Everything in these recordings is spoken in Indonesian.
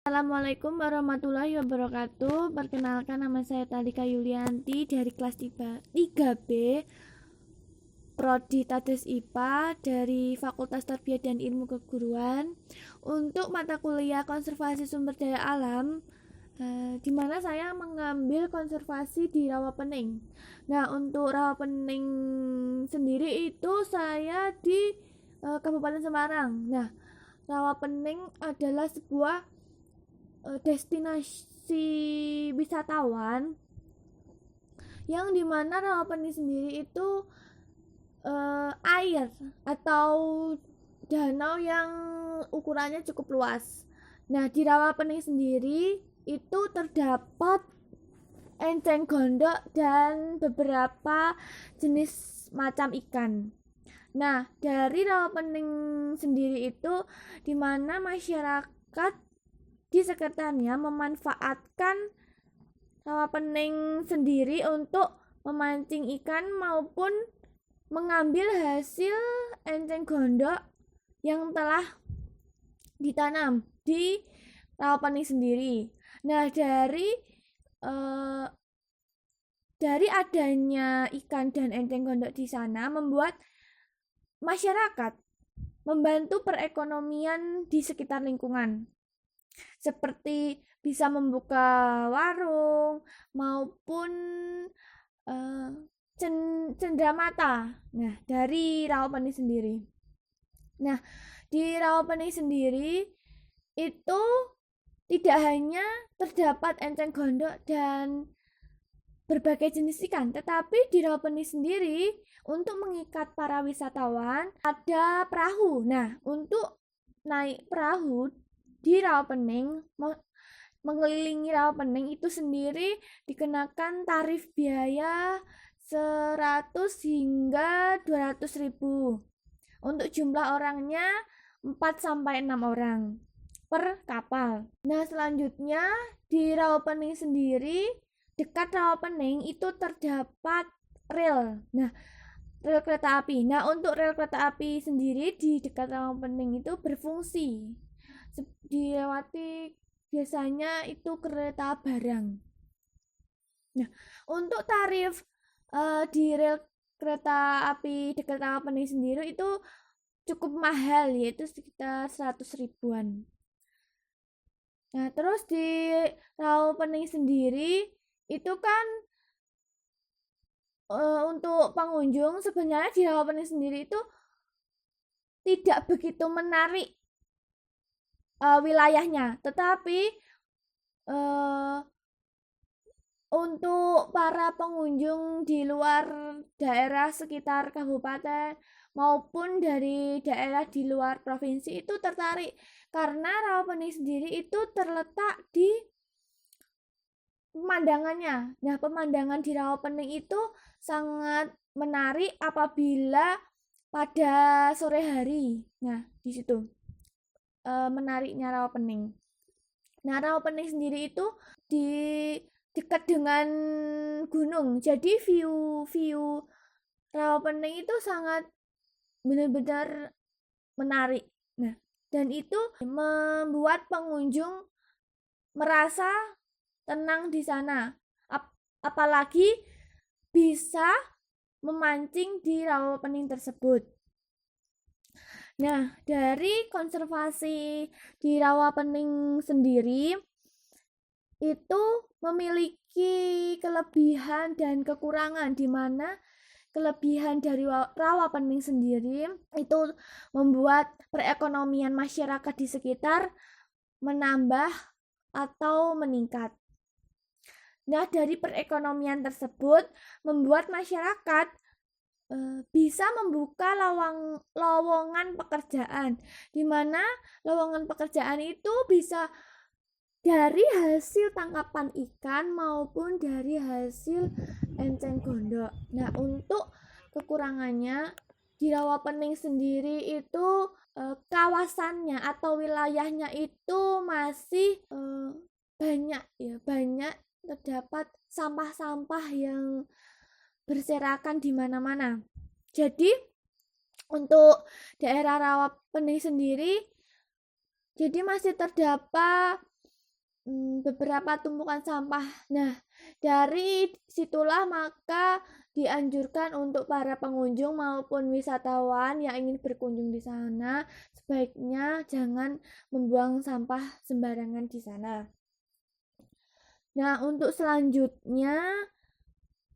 Assalamualaikum warahmatullahi wabarakatuh. Perkenalkan, nama saya Talika Yulianti dari kelas 3B Prodi Tades IPA dari Fakultas Tarbiyah dan Ilmu Keguruan untuk mata kuliah konservasi sumber daya alam, di mana saya mengambil konservasi di Rawapening. Nah, untuk Rawapening sendiri itu saya di Kabupaten Semarang. Nah, Rawapening adalah sebuah destinasi wisatawan yang dimana Rawapening sendiri itu air atau danau yang ukurannya cukup luas. Nah, di Rawapening sendiri itu terdapat enceng gondok dan beberapa jenis macam ikan. Nah, dari Rawapening sendiri itu dimana masyarakat di sekitarnya memanfaatkan Rawapening sendiri untuk memancing ikan maupun mengambil hasil enceng gondok yang telah ditanam di Rawapening sendiri. Nah, dari adanya ikan dan enceng gondok di sana membuat masyarakat membantu perekonomian di sekitar lingkungan, seperti bisa membuka warung maupun cenderamata. Nah, dari Rawapening sendiri. Nah, di Rawapening sendiri itu tidak hanya terdapat enceng gondok dan berbagai jenis ikan, tetapi di Rawapening sendiri untuk mengikat para wisatawan ada perahu. Nah, untuk naik perahu di Rawapening, mengelilingi Rawapening itu sendiri dikenakan tarif biaya 100 hingga 200 ribu. Untuk jumlah orangnya 4-6 orang per kapal. Nah, selanjutnya di Rawapening sendiri, dekat Rawapening itu terdapat rel. Nah, rel kereta api. Nah, untuk rel kereta api sendiri di dekat Rawapening itu berfungsi dilewati biasanya itu kereta barang. Nah, untuk tarif di rel kereta api dekat Rawapening sendiri itu cukup mahal, yaitu sekitar 100 ribuan. Nah, terus di Rawapening sendiri itu kan untuk pengunjung sebenarnya di Rawapening sendiri itu tidak begitu menarik wilayahnya, tetapi untuk para pengunjung di luar daerah sekitar kabupaten maupun dari daerah di luar provinsi itu tertarik, karena Rawapening sendiri itu terletak di pemandangannya. Nah, pemandangan di Rawapening itu sangat menarik apabila pada sore hari. Nah, di situ menariknya Rawapening. Nah, Rawapening sendiri itu di dekat dengan gunung, jadi view Rawapening itu sangat benar-benar menarik. Nah, dan itu membuat pengunjung merasa tenang di sana, apalagi bisa memancing di Rawapening tersebut. Nah, dari konservasi di Rawapening sendiri itu memiliki kelebihan dan kekurangan, di mana kelebihan dari Rawapening sendiri itu membuat perekonomian masyarakat di sekitar menambah atau meningkat. Nah, dari perekonomian tersebut membuat masyarakat bisa membuka lowongan pekerjaan, di mana lowongan pekerjaan itu bisa dari hasil tangkapan ikan maupun dari hasil enceng gondok. Nah, untuk kekurangannya di Rawapening sendiri itu kawasannya atau wilayahnya itu masih banyak terdapat sampah-sampah yang berserakan di mana-mana. Jadi untuk daerah Rawapening sendiri jadi masih terdapat beberapa tumpukan sampah. Nah, dari situlah maka dianjurkan untuk para pengunjung maupun wisatawan yang ingin berkunjung di sana sebaiknya jangan membuang sampah sembarangan di sana. Nah, untuk selanjutnya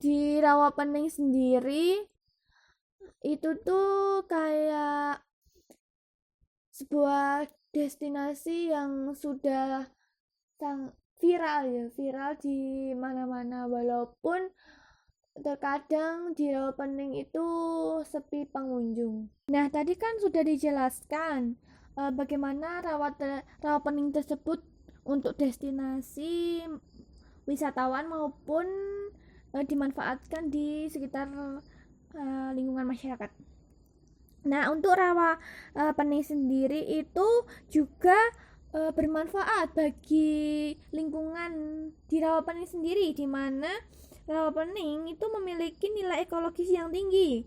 di Rawapening sendiri itu tuh kayak sebuah destinasi yang sudah viral di mana-mana, walaupun terkadang di Rawapening itu sepi pengunjung. Nah, tadi kan sudah dijelaskan bagaimana Rawapening tersebut untuk destinasi wisatawan maupun dimanfaatkan di sekitar lingkungan masyarakat. Nah, untuk Rawapening sendiri itu juga bermanfaat bagi lingkungan di Rawapening sendiri, di mana Rawapening itu memiliki nilai ekologis yang tinggi.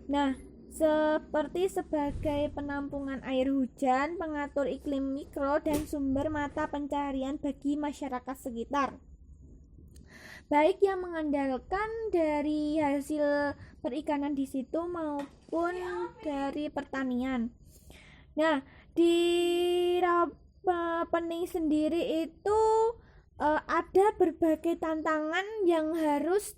Nah, seperti sebagai penampungan air hujan, pengatur iklim mikro, dan sumber mata pencaharian bagi masyarakat sekitar, baik yang mengandalkan dari hasil perikanan di situ maupun dari pertanian. Nah, di Rawapening sendiri itu ada berbagai tantangan yang harus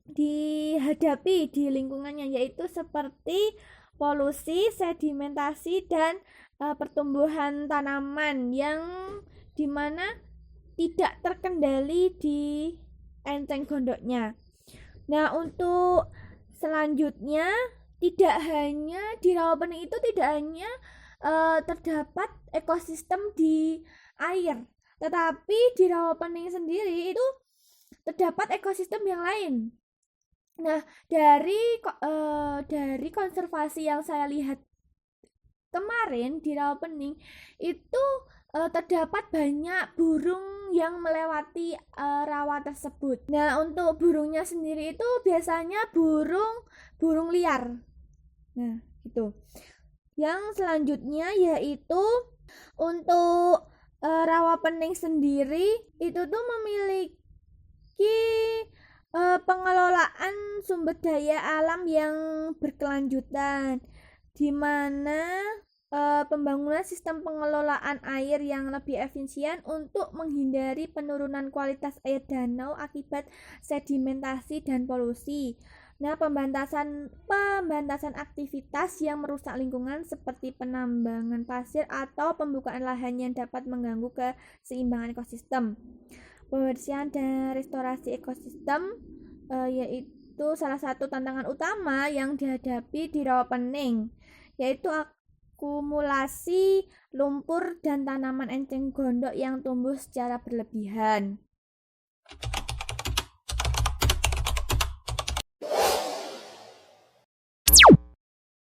dihadapi di lingkungannya, yaitu seperti polusi, sedimentasi, dan pertumbuhan tanaman yang dimana tidak terkendali di enceng gondoknya. Nah, untuk selanjutnya tidak hanya di Rawapening itu tidak hanya terdapat ekosistem di air, tetapi di Rawapening sendiri itu terdapat ekosistem yang lain. Nah, dari konservasi yang saya lihat kemarin di Rawapening itu terdapat banyak burung yang melewati rawa tersebut. Nah, untuk burungnya sendiri itu biasanya burung liar. Nah, gitu. Yang selanjutnya yaitu untuk Rawapening sendiri itu tuh memiliki pengelolaan sumber daya alam yang berkelanjutan, di mana pembangunan sistem pengelolaan air yang lebih efisien untuk menghindari penurunan kualitas air danau akibat sedimentasi dan polusi. Nah, pemberantasan aktivitas yang merusak lingkungan seperti penambangan pasir atau pembukaan lahan yang dapat mengganggu keseimbangan ekosistem. Pembersihan dan restorasi ekosistem yaitu salah satu tantangan utama yang dihadapi di Rawapening, yaitu akumulasi lumpur dan tanaman enceng gondok yang tumbuh secara berlebihan.